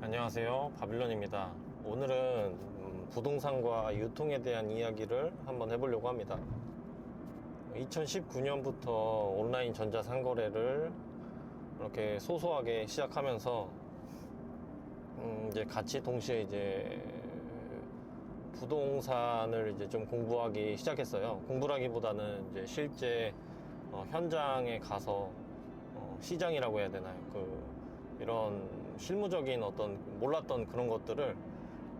안녕하세요, 바빌론입니다. 오늘은 부동산과 유통에 대한 이야기를 한번 해보려고 합니다. 2019년부터 온라인 전자상거래를 이렇게 소소하게 시작하면서 이제 같이 동시에 이제 부동산을 이제 좀 공부하기 시작했어요. 공부라기보다는 이제 실제 현장에 가서 시장이라고 해야 되나요? 이런 실무적인 어떤 몰랐던 그런 것들을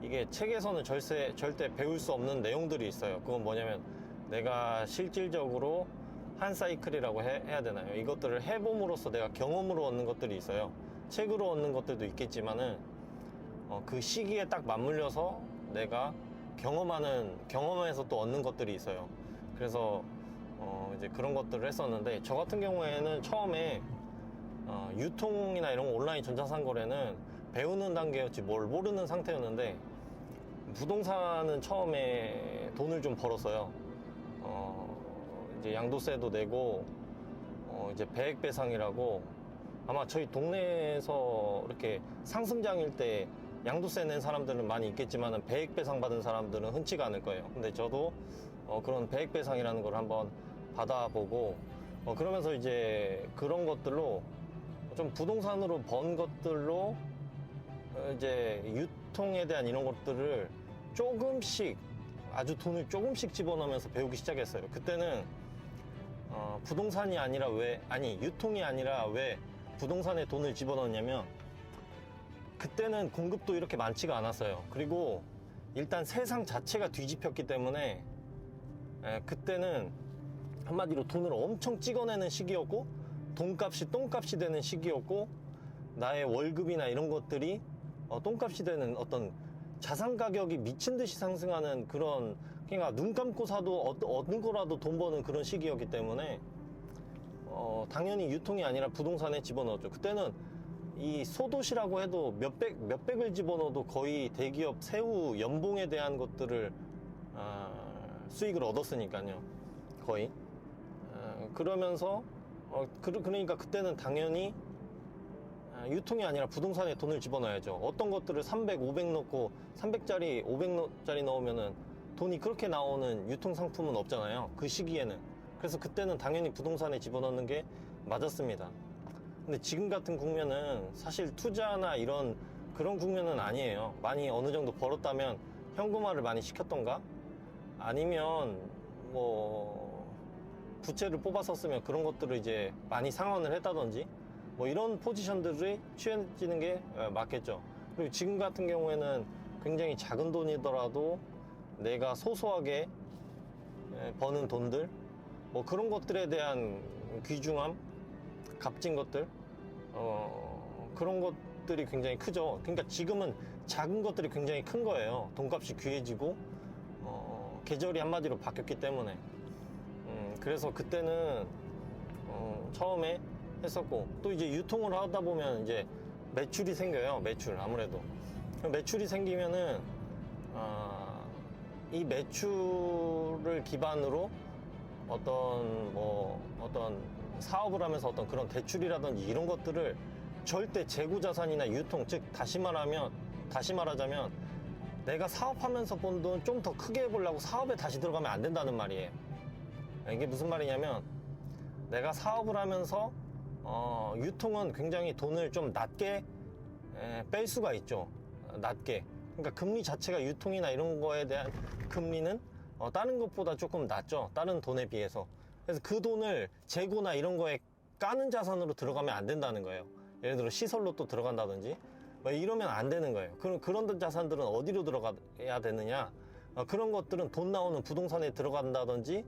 이게 책에서는 절대 배울 수 없는 내용들이 있어요. 그건 뭐냐면 내가 실질적으로 한 사이클이라고 해야 되나요? 이것들을 해봄으로써 내가 경험으로 얻는 것들이 있어요. 책으로 얻는 것들도 있겠지만은 그 시기에 딱 맞물려서 내가 경험에서 또 얻는 것들이 있어요. 그래서 이제 그런 것들을 했었는데, 저 같은 경우에는 처음에 유통이나 이런 온라인 전자상거래는 배우는 단계였지 뭘 모르는 상태였는데, 부동산은 처음에 돈을 좀 벌었어요. 이제 양도세도 내고, 이제 배액배상이라고, 아마 저희 동네에서 이렇게 상승장일 때 양도세 낸 사람들은 많이 있겠지만 배액배상 받은 사람들은 흔치가 않을 거예요. 근데 저도 그런 배액배상이라는 걸 한번 받아보고, 그러면서 이제 그런 것들로 좀 부동산으로 번 것들로 이제 유통에 대한 이런 것들을 조금씩, 아주 돈을 조금씩 집어넣으면서 배우기 시작했어요. 그때는 부동산이 아니라 유통이 아니라 왜 부동산에 돈을 집어넣냐면, 그때는 공급도 이렇게 많지가 않았어요. 그리고 일단 세상 자체가 뒤집혔기 때문에 그때는 한마디로 돈을 엄청 찍어내는 시기였고, 돈값이 똥값이 되는 시기였고, 나의 월급이나 이런 것들이 똥값이 되는 어떤 자산 가격이 미친 듯이 상승하는 그런, 그러니까 눈 감고 사도 얻은 거라도 돈 버는 그런 시기였기 때문에 당연히 유통이 아니라 부동산에 집어넣었죠. 그때는 이 소도시라고 해도 몇백을 집어넣어도 거의 대기업 세후 연봉에 대한 것들을 수익을 얻었으니까요. 거의 그러면서 그러니까 그때는 당연히 유통이 아니라 부동산에 돈을 집어넣어야죠. 어떤 것들을 300, 500 넣고 300짜리, 500짜리 넣으면은 돈이 그렇게 나오는 유통상품은 없잖아요, 그 시기에는. 그래서 그때는 당연히 부동산에 집어넣는 게 맞았습니다. 근데 지금 같은 국면은 사실 투자나 그런 국면은 아니에요. 많이 어느 정도 벌었다면 현금화를 많이 시켰던가, 아니면 뭐 부채를 뽑았었으면 그런 것들을 이제 많이 상환을 했다든지, 뭐 이런 포지션들이 취해지는 게 맞겠죠. 그리고 지금 같은 경우에는 굉장히 작은 돈이더라도 내가 소소하게 버는 돈들, 뭐 그런 것들에 대한 귀중함, 값진 것들, 그런 것들이 굉장히 크죠. 그러니까 지금은 작은 것들이 굉장히 큰 거예요. 돈값이 귀해지고 계절이 한마디로 바뀌었기 때문에. 그래서 그때는 처음에 했었고, 또 이제 유통을 하다 보면 이제 매출이 생겨요. 아무래도 매출이 생기면은 이 매출을 기반으로 어떤 사업을 하면서 어떤 그런 대출이라든지 이런 것들을 절대 재고자산이나 유통, 즉 다시 말하자면 내가 사업하면서 번 돈 좀 더 크게 해보려고 사업에 다시 들어가면 안 된다는 말이에요. 이게 무슨 말이냐면, 내가 사업을 하면서 유통은 굉장히 돈을 좀 낮게 뺄 수가 있죠. 낮게. 그러니까 금리 자체가, 유통이나 이런 거에 대한 금리는 다른 것보다 조금 낮죠, 다른 돈에 비해서. 그래서 그 돈을 재고나 이런 거에 까는 자산으로 들어가면 안 된다는 거예요. 예를 들어 시설로 또 들어간다든지 뭐 이러면 안 되는 거예요. 그런 자산들은 어디로 들어가야 되느냐, 그런 것들은 돈 나오는 부동산에 들어간다든지,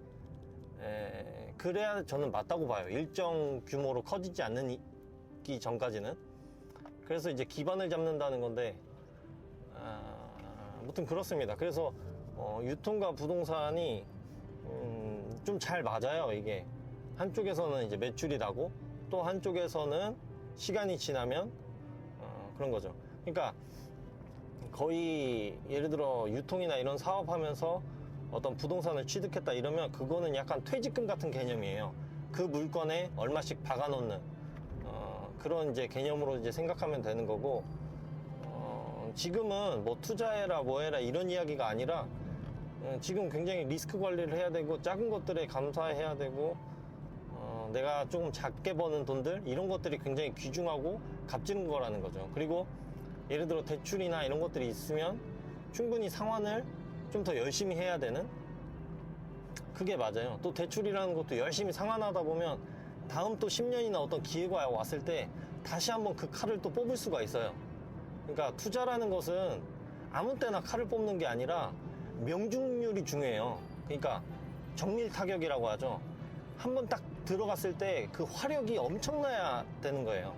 그래야 저는 맞다고 봐요. 일정 규모로 커지지 않기 전까지는. 그래서 이제 기반을 잡는다는 건데, 아무튼 그렇습니다. 그래서 유통과 부동산이 좀 잘 맞아요. 이게 한쪽에서는 이제 매출이 나고, 또 한쪽에서는 시간이 지나면 그런 거죠. 그러니까 거의 예를 들어 유통이나 이런 사업하면서 어떤 부동산을 취득했다 이러면 그거는 약간 퇴직금 같은 개념이에요. 그 물건에 얼마씩 박아놓는 그런 이제 개념으로 이제 생각하면 되는 거고, 지금은 뭐 투자해라 뭐해라 이런 이야기가 아니라 지금 굉장히 리스크 관리를 해야 되고 작은 것들에 감사해야 되고 내가 조금 작게 버는 돈들 이런 것들이 굉장히 귀중하고 값지는 거라는 거죠. 그리고 예를 들어 대출이나 이런 것들이 있으면 충분히 상환을 좀 더 열심히 해야 되는, 그게 맞아요. 또 대출이라는 것도 열심히 상환하다 보면 다음 또 10년이나 어떤 기회가 왔을 때 다시 한번 그 칼을 또 뽑을 수가 있어요. 그러니까 투자라는 것은 아무 때나 칼을 뽑는 게 아니라 명중률이 중요해요. 그러니까 정밀 타격이라고 하죠. 한번 딱 들어갔을 때 그 화력이 엄청나야 되는 거예요.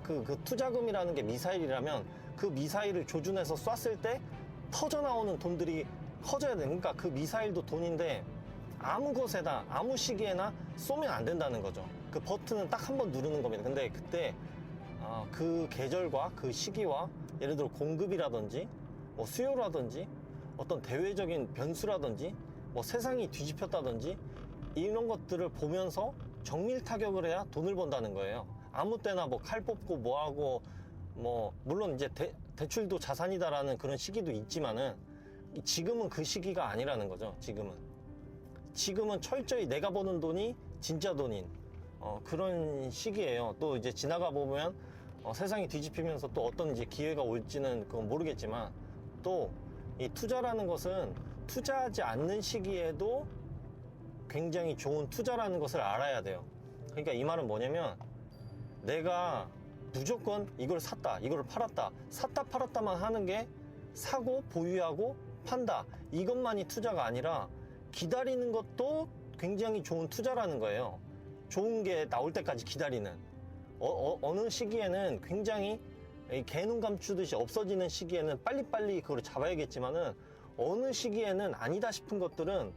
그 투자금이라는 게 미사일이라면 그 미사일을 조준해서 쐈을 때 터져 나오는 돈들이 커져야 돼. 그러니까 그 미사일도 돈인데 아무 곳에다 아무 시기에나 쏘면 안 된다는 거죠. 그 버튼은 딱 한 번 누르는 겁니다. 근데 그때 그 계절과 그 시기와 예를 들어 공급이라든지 뭐 수요라든지 어떤 대외적인 변수라든지 뭐 세상이 뒤집혔다든지 이런 것들을 보면서 정밀 타격을 해야 돈을 번다는 거예요. 아무 때나 뭐 칼 뽑고 뭐하고 뭐 물론 이제 대출도 자산이다라는 그런 시기도 있지만은 지금은 그 시기가 아니라는 거죠. 지금은 철저히 내가 버는 돈이 진짜 돈인 그런 시기예요. 또 이제 지나가 보면 세상이 뒤집히면서 또 어떤 이제 기회가 올지는 그건 모르겠지만 또 이 투자라는 것은 투자하지 않는 시기에도 굉장히 좋은 투자라는 것을 알아야 돼요. 그러니까 이 말은 뭐냐면 내가 무조건 이걸 샀다, 이걸 팔았다, 샀다 팔았다만 하는 게 사고 보유하고 판다 이것만이 투자가 아니라 기다리는 것도 굉장히 좋은 투자라는 거예요. 좋은 게 나올 때까지 기다리는 어느 시기에는 굉장히 개눈 감추듯이 없어지는 시기에는 빨리빨리 그걸 잡아야겠지만은 어느 시기에는 아니다 싶은 것들은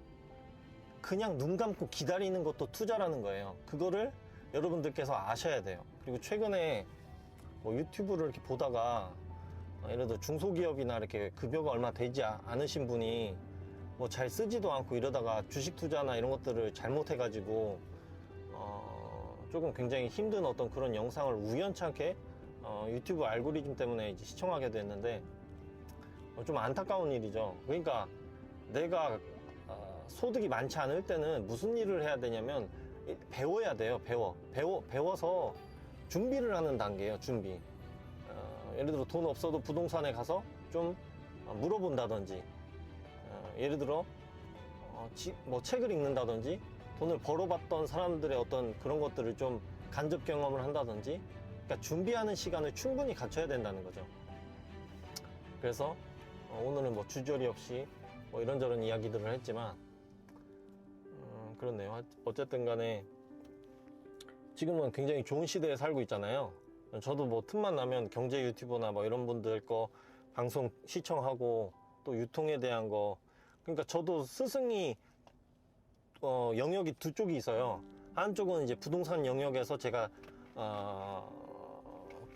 그냥 눈 감고 기다리는 것도 투자라는 거예요. 그거를 여러분들께서 아셔야 돼요. 그리고 최근에 뭐 유튜브를 이렇게 보다가 예를 들어 중소기업이나 이렇게 급여가 얼마 되지 않으신 분이 뭐 잘 쓰지도 않고 이러다가 주식 투자나 이런 것들을 잘못해가지고 조금 굉장히 힘든 어떤 그런 영상을 우연찮게 유튜브 알고리즘 때문에 이제 시청하게 됐는데 좀 안타까운 일이죠. 그러니까 내가 소득이 많지 않을 때는 무슨 일을 해야 되냐면 배워야 돼요. 배워서 준비를 하는 단계예요. 준비. 예를 들어 돈 없어도 부동산에 가서 좀 물어본다든지 예를 들어 뭐 책을 읽는다든지 돈을 벌어봤던 사람들의 어떤 그런 것들을 좀 간접 경험을 한다든지 그러니까 준비하는 시간을 충분히 갖춰야 된다는 거죠. 그래서 오늘은 뭐 주저리 없이 뭐 이런저런 이야기들을 했지만 그렇네요. 어쨌든 간에 지금은 굉장히 좋은 시대에 살고 있잖아요. 저도 뭐 틈만 나면 경제 유튜버나 뭐 이런 분들 거 방송 시청하고 또 유통에 대한 거 그러니까 저도 스승이 영역이 두 쪽이 있어요. 한쪽은 이제 부동산 영역에서 제가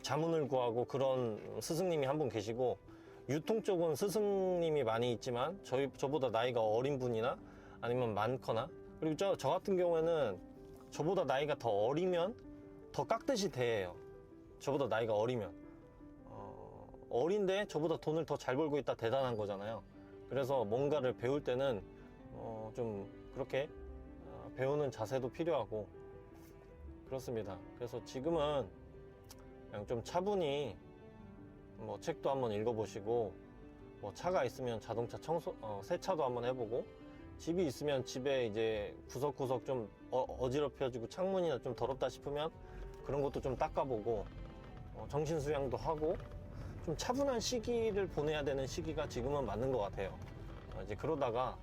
자문을 구하고 그런 스승님이 한 분 계시고 유통 쪽은 스승님이 많이 있지만 저보다 나이가 어린 분이나 아니면 많거나 그리고 저 같은 경우에는 저보다 나이가 더 어리면 더 깎듯이 대해요. 저보다 나이가 어리면 어린데 저보다 돈을 더 잘 벌고 있다 대단한 거잖아요. 그래서 뭔가를 배울 때는 좀 그렇게 배우는 자세도 필요하고 그렇습니다. 그래서 지금은 그냥 좀 차분히 뭐 책도 한번 읽어보시고 뭐 차가 있으면 자동차 세차도 한번 해보고 집이 있으면 집에 이제 구석구석 좀 어지럽혀지고 창문이나 좀 더럽다 싶으면 그런 것도 좀 닦아보고 정신 수양도 하고 좀 차분한 시기를 보내야 되는 시기가 지금은 맞는 것 같아요. 이제 그러다가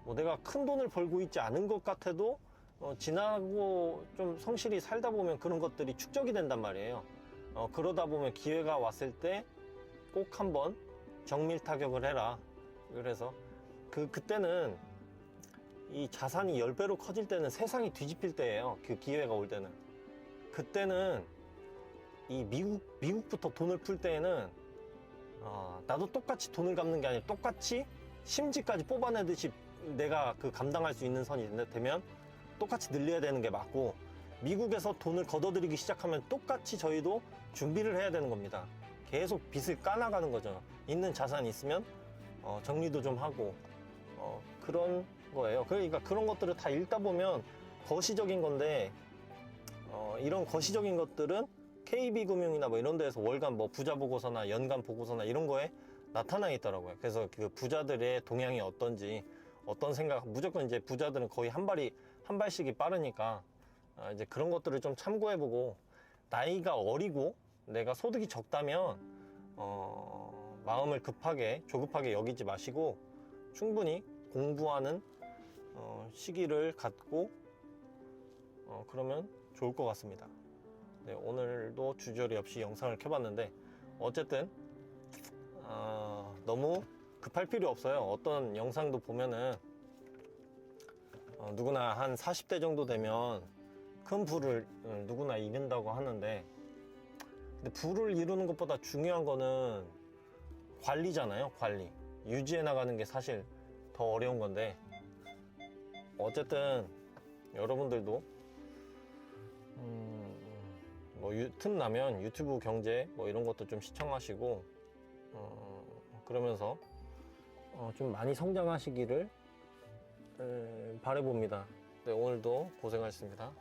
뭐 내가 큰 돈을 벌고 있지 않은 것 같아도 지나고 좀 성실히 살다 보면 그런 것들이 축적이 된단 말이에요. 그러다 보면 기회가 왔을 때 꼭 한번 정밀 타격을 해라. 그래서 그때는 이 자산이 10배로 커질 때는 세상이 뒤집힐 때예요. 그 기회가 올 때는. 그때는 이 미국부터 돈을 풀 때에는 나도 똑같이 돈을 갚는 게 아니라 똑같이 심지까지 뽑아내듯이 내가 그 감당할 수 있는 선이 되면 똑같이 늘려야 되는 게 맞고 미국에서 돈을 걷어들이기 시작하면 똑같이 저희도 준비를 해야 되는 겁니다. 계속 빚을 까나가는 거죠. 있는 자산이 있으면 정리도 좀 하고 그런 거예요. 그러니까 그런 것들을 다 읽다 보면 거시적인 건데 이런 거시적인 것들은 KB금융이나 뭐 이런 데에서 월간 뭐 부자 보고서나 연간 보고서나 이런 거에 나타나 있더라고요. 그래서 그 부자들의 동향이 어떤지, 어떤 생각, 무조건 이제 부자들은 거의 한 발씩이 빠르니까 이제 그런 것들을 좀 참고해보고, 나이가 어리고 내가 소득이 적다면 마음을 조급하게 여기지 마시고 충분히 공부하는 시기를 갖고 그러면 좋을 것 같습니다. 네, 오늘도 주저리 없이 영상을 켜봤는데 어쨌든 너무 급할 필요 없어요. 어떤 영상도 보면은 누구나 한 40대 정도 되면 큰 부를 누구나 이룬다고 하는데, 근데 부를 이루는 것보다 중요한 거는 관리잖아요. 관리. 유지해 나가는 게 사실 더 어려운 건데, 어쨌든 여러분들도 뭐 틈나면 유튜브 경제 뭐 이런 것도 좀 시청하시고 그러면서 좀 많이 성장하시기를 바라봅니다. 네, 오늘도 고생하셨습니다.